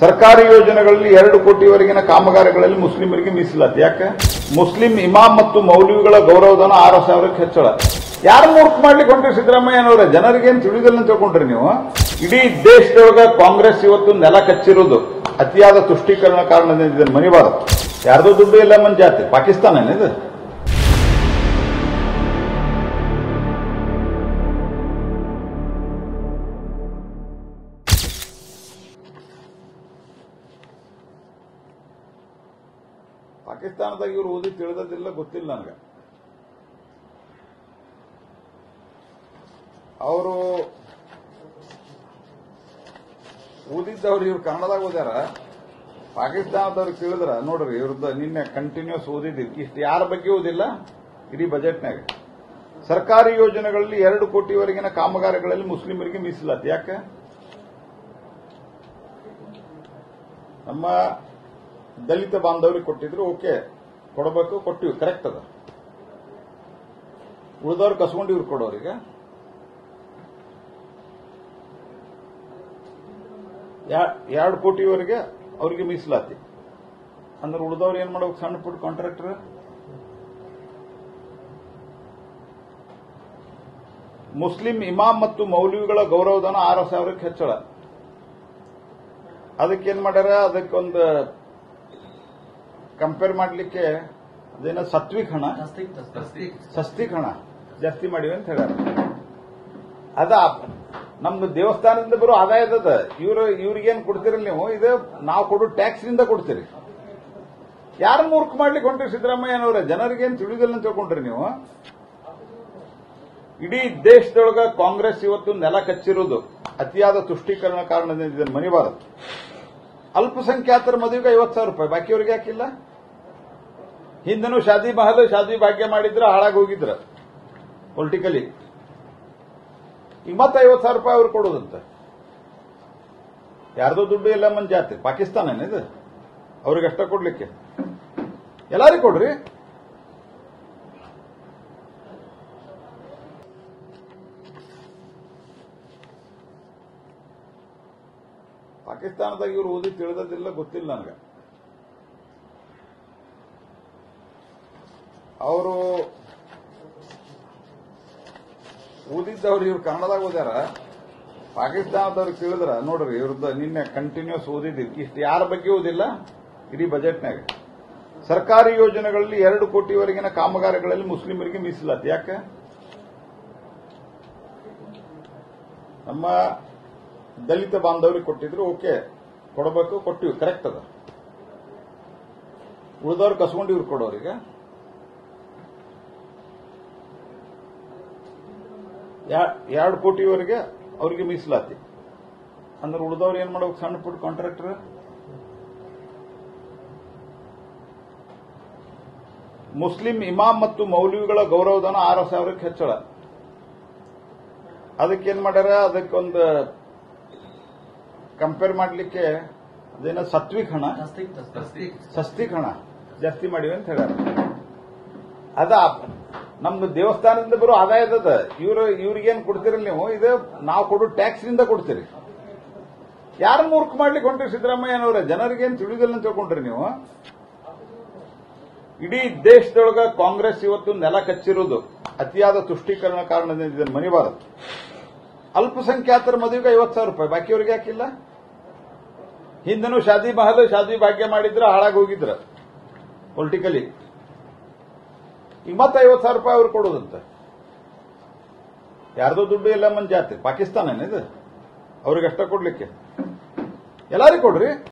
ಸರ್ಕಾರಿ ಯೋಜನೆಗಳಲ್ಲಿ 2 ಕೋಟಿವರೆಗಿನ ಕಾಮಗಾರಿಗಳಲ್ಲಿ ಮುಸ್ಲಿಮರಿಗೆ ಮೀಸಲಾತಿ. ಯಾಕೆ? ಮುಸ್ಲಿಂ ಇಮಾಮ್ ಮತ್ತು ಮೌಲ್ವಿಗಳ ಗೌರವಧನ 6,000ಕ್ಕೆ ಹೆಚ್ಚಳ. ಯಾರು ಮೂರ್ಖ ಮಾಡ್ಲಿಕ್ಕೆ ಹೊಂಟ್ರಿ ಸಿದ್ದರಾಮಯ್ಯನವರ? ಜನರಿಗೇನು ತಿಳಿದಿಲ್ಲ ಅಂತ ತಿಳ್ಕೊಂಡ್ರಿ ನೀವು? ಇಡೀ ದೇಶದೊಳಗ ಕಾಂಗ್ರೆಸ್ ಇವತ್ತು ನೆಲ ಕಚ್ಚಿರೋದು ಅತಿಯಾದ ತುಷ್ಟೀಕರಣ ಕಾರಣದಿಂದ. ಇದನ್ನು ಮನಿಬಾರದು. ಯಾರ್ದೋ ದುಡ್ಡು ಇಲ್ಲ ಮನ್ ಜಾತಿ. ಪಾಕಿಸ್ತಾನ ಇದು? ಪಾಕಿಸ್ತಾನದಾಗ ಇವರು ಓದಿ ತಿಳಿದಿಲ್ಲ, ಗೊತ್ತಿಲ್ಲ ನನಗೆ. ಅವರು ಓದಿದ್ದವ್ರು ಇವ್ರು ಕನ್ನಡದಾಗ ಓದ್ಯಾರ. ಪಾಕಿಸ್ತಾನದವ್ರಿಗೆ ತಿಳಿದ್ರ ನೋಡ್ರಿ, ಇವ್ರದ್ದು ನಿನ್ನೆ ಕಂಟಿನ್ಯೂಸ್ ಓದಿದ್ದೀವಿ. ಇಷ್ಟು ಯಾರ ಬಗ್ಗೆ ಓದಿಲ್ಲ ಇಡೀ ಬಜೆಟ್ನಾಗ. ಸರ್ಕಾರಿ ಯೋಜನೆಗಳಲ್ಲಿ 2 ಕೋಟಿವರೆಗಿನ ಕಾಮಗಾರಿಗಳಲ್ಲಿ ಮುಸ್ಲಿಮರಿಗೆ ಮೀಸಲಾತಿ. ಯಾಕೆ? ನಮ್ಮ ದಲಿತ ಬಾಂಧವರಿಗೆ ಕೊಟ್ಟಿದ್ರು, ಓಕೆ ಕೊಡಬೇಕು, ಕೊಟ್ಟಿವಿ, ಕರೆಕ್ಟ್ ಅದ. ಉಳಿದವ್ರು ಕಸ್ಕೊಂಡು ಇವ್ರು ಕೊಡೋರಿಗೆ 2 ಕೋಟಿವರೆಗೆ ಅವರಿಗೆ ಮೀಸಲಾತಿ ಅಂದ್ರೆ ಉಳಿದವ್ರು ಏನ್ ಮಾಡ್ಬೇಕು? ಸಣ್ಣ ಪುಟ್ಟ ಕಾಂಟ್ರಾಕ್ಟರ್. ಮುಸ್ಲಿಂ ಇಮಾಮ್ ಮತ್ತು ಮೌಲ್ವಿಗಳ ಗೌರವಧನ 6,000ಕ್ಕೆ ಹೆಚ್ಚಳ. ಅದಕ್ಕೇನ್ ಮಾಡ್ಯಾರ? ಅದಕ್ಕೊಂದು ಕಂಪೇರ್ ಮಾಡಲಿಕ್ಕೆ ಅದೇನೋ ಸತ್ವಿಕ್ ಹಣ, ಸಸ್ತಿಕ್ ಹಣ ಜಾಸ್ತಿ ಮಾಡಿವೆ ಅಂತ ಹೇಳ್ಯಾರ. ಅದ ನಮ್ದು ದೇವಸ್ಥಾನದಿಂದ ಬರೋ ಆದಾಯದ ಇವ್ರಿಗೇನು ಕೊಡ್ತೀರಲ್ಲ ನೀವು? ಇದು ನಾವು ಕೊಡೋ ಟ್ಯಾಕ್ಸ್ ನಿಂದ ಕೊಡ್ತೀರಿ. ಯಾರು ಮೂರ್ಖ ಮಾಡ್ಲಿಕ್ಕೆ ಹೊಂಟ್ರಿ ಸಿದ್ದರಾಮಯ್ಯನವರ? ಜನರಿಗೇನು ತಿಳಿದಿಲ್ಲ ಅಂತ ತಿಳ್ಕೊಂಡ್ರಿ ನೀವು? ಇಡೀ ದೇಶದೊಳಗ ಕಾಂಗ್ರೆಸ್ ಇವತ್ತು ನೆಲ ಕಚ್ಚಿರೋದು ಅತಿಯಾದ ತುಷ್ಟೀಕರಣ ಕಾರಣದಿಂದ. ಇದನ್ನು ಮನಿಬಾರದು. ಅಲ್ಪಸಂಖ್ಯಾತರ ಮದುವೆಗೆ 50,000 ರೂಪಾಯಿ, ಬಾಕಿಯವ್ರಿಗೆ ಯಾಕಿಲ್ಲ? ಹಿಂದನೂ ಶಾದಿ ಮಹಲ್, ಶಾದಿ ಭಾಗ್ಯ ಮಾಡಿದ್ರ ಹಾಳಾಗಿ ಹೋಗಿದ್ರ ಪೊಲಿಟಿಕಲಿ. ಈಗ ಮತ್ತೆ 50,000 ರೂಪಾಯಿ ಅವ್ರು ಕೊಡೋದಂತ. ಯಾರ್ದೋ ದುಡ್ಡು ಇಲ್ಲ ಮನ್ ಜಾತಿ. ಪಾಕಿಸ್ತಾನ ಇದು? ಅವ್ರಿಗೆ ಅಷ್ಟ ಕೊಡ್ಲಿಕ್ಕೆ ಎಲ್ಲಾರಿಗೂ ಕೊಡ್ರಿ. ಪಾಕಿಸ್ತಾನದಾಗ ಇವರು ಓದಿ ತಿಳಿದಿಲ್ಲ, ಗೊತ್ತಿಲ್ಲ ನನಗೆ. ಅವರು ಓದಿದ್ದವ್ರು ಇವ್ರು ಕನ್ನಡದಾಗ ಓದ್ಯಾರ. ಪಾಕಿಸ್ತಾನದವ್ರಿಗೆ ತಿಳಿದ್ರ ನೋಡ್ರಿ, ಇವ್ರದ್ದು ನಿನ್ನೆ ಕಂಟಿನ್ಯೂಸ್ ಓದಿದ್ದೀವಿ. ಇಷ್ಟು ಯಾರ ಬಗ್ಗೆ ಓದಿಲ್ಲ ಇಡೀ ಬಜೆಟ್ನಾಗ. ಸರ್ಕಾರಿ ಯೋಜನೆಗಳಲ್ಲಿ 2 ಕೋಟಿವರೆಗಿನ ಕಾಮಗಾರಿಗಳಲ್ಲಿ ಮುಸ್ಲಿಮರಿಗೆ ಮೀಸಲಾತಿ. ಯಾಕೆ? ನಮ್ಮ ದಲಿತ ಬಾಂಧವರಿಗೆ ಕೊಟ್ಟಿದ್ರು, ಓಕೆ ಕೊಡಬೇಕು, ಕೊಟ್ಟಿವಿ, ಕರೆಕ್ಟ್ ಅದ. ಉಳಿದವ್ರು ಕಸ್ಕೊಂಡು ಇವ್ರು ಕೊಡೋರಿಗೆ 2 ಕೋಟಿವರೆಗೆ ಅವರಿಗೆ ಮೀಸಲಾತಿ ಅಂದ್ರೆ ಉಳಿದವ್ರು ಏನ್ ಮಾಡ್ಬೇಕು? ಸಣ್ಣ ಪುಟ್ಟ ಕಾಂಟ್ರಾಕ್ಟರ್. ಮುಸ್ಲಿಂ ಇಮಾಮ್ ಮತ್ತು ಮೌಲ್ವಿಗಳ ಗೌರವಧನ 6,000ಕ್ಕೆ ಹೆಚ್ಚಳ. ಅದಕ್ಕೇನ್ ಮಾಡ್ಯಾರ? ಅದಕ್ಕೊಂದು ಕಂಪೇರ್ ಮಾಡಲಿಕ್ಕೆ ಅದೇನೋ ಸತ್ವಿಕ್ ಹಣ, ಸಸ್ತಿಕ್ ಹಣ ಜಾಸ್ತಿ ಮಾಡಿವೆ ಅಂತ ಹೇಳ್ಯಾರ. ಅದ ನಮ್ದು ದೇವಸ್ಥಾನದಿಂದ ಬರೋ ಆದಾಯದ ಇವ್ರಿಗೇನು ಕೊಡ್ತೀರಲ್ಲ ನೀವು? ಇದು ನಾವು ಕೊಡೋ ಟ್ಯಾಕ್ಸ್ ನಿಂದ ಕೊಡ್ತೀರಿ. ಯಾರು ಮೂರ್ಖ ಮಾಡ್ಲಿಕ್ಕೆ ಹೊಂಟ್ರಿ ಸಿದ್ದರಾಮಯ್ಯನವರ? ಜನರಿಗೇನು ತಿಳಿದಿಲ್ಲ ಅಂತ ತಿಳ್ಕೊಂಡ್ರಿ ನೀವು? ಇಡೀ ದೇಶದೊಳಗ ಕಾಂಗ್ರೆಸ್ ಇವತ್ತು ನೆಲ ಕಚ್ಚಿರೋದು ಅತಿಯಾದ ತುಷ್ಟೀಕರಣ ಕಾರಣದಿಂದ. ಇದನ್ನು ಮನಿಬಾರದು. ಅಲ್ಪಸಂಖ್ಯಾತರ ಮದುವೆಗೆ 50,000 ರೂಪಾಯಿ, ಬಾಕಿಯವ್ರಿಗೆ ಯಾಕಿಲ್ಲ? ಹಿಂದನೂ ಶಾದಿ ಮಹಲ್, ಶಾದಿ ಭಾಗ್ಯ ಮಾಡಿದ್ರ ಹಾಳಾಗಿ ಹೋಗಿದ್ರ ಪೊಲಿಟಿಕಲಿ. ಈಗ ಮತ್ತೆ 50,000 ರೂಪಾಯಿ ಅವ್ರು ಕೊಡೋದಂತ. ಯಾರ್ದೋ ದುಡ್ಡು ಇಲ್ಲ ಮನ್ ಜಾತಿ. ಪಾಕಿಸ್ತಾನ ಇದು? ಅವ್ರಿಗೆ ಅಷ್ಟ ಕೊಡ್ಲಿಕ್ಕೆ ಎಲ್ಲಾರಿಗೂ ಕೊಡ್ರಿ.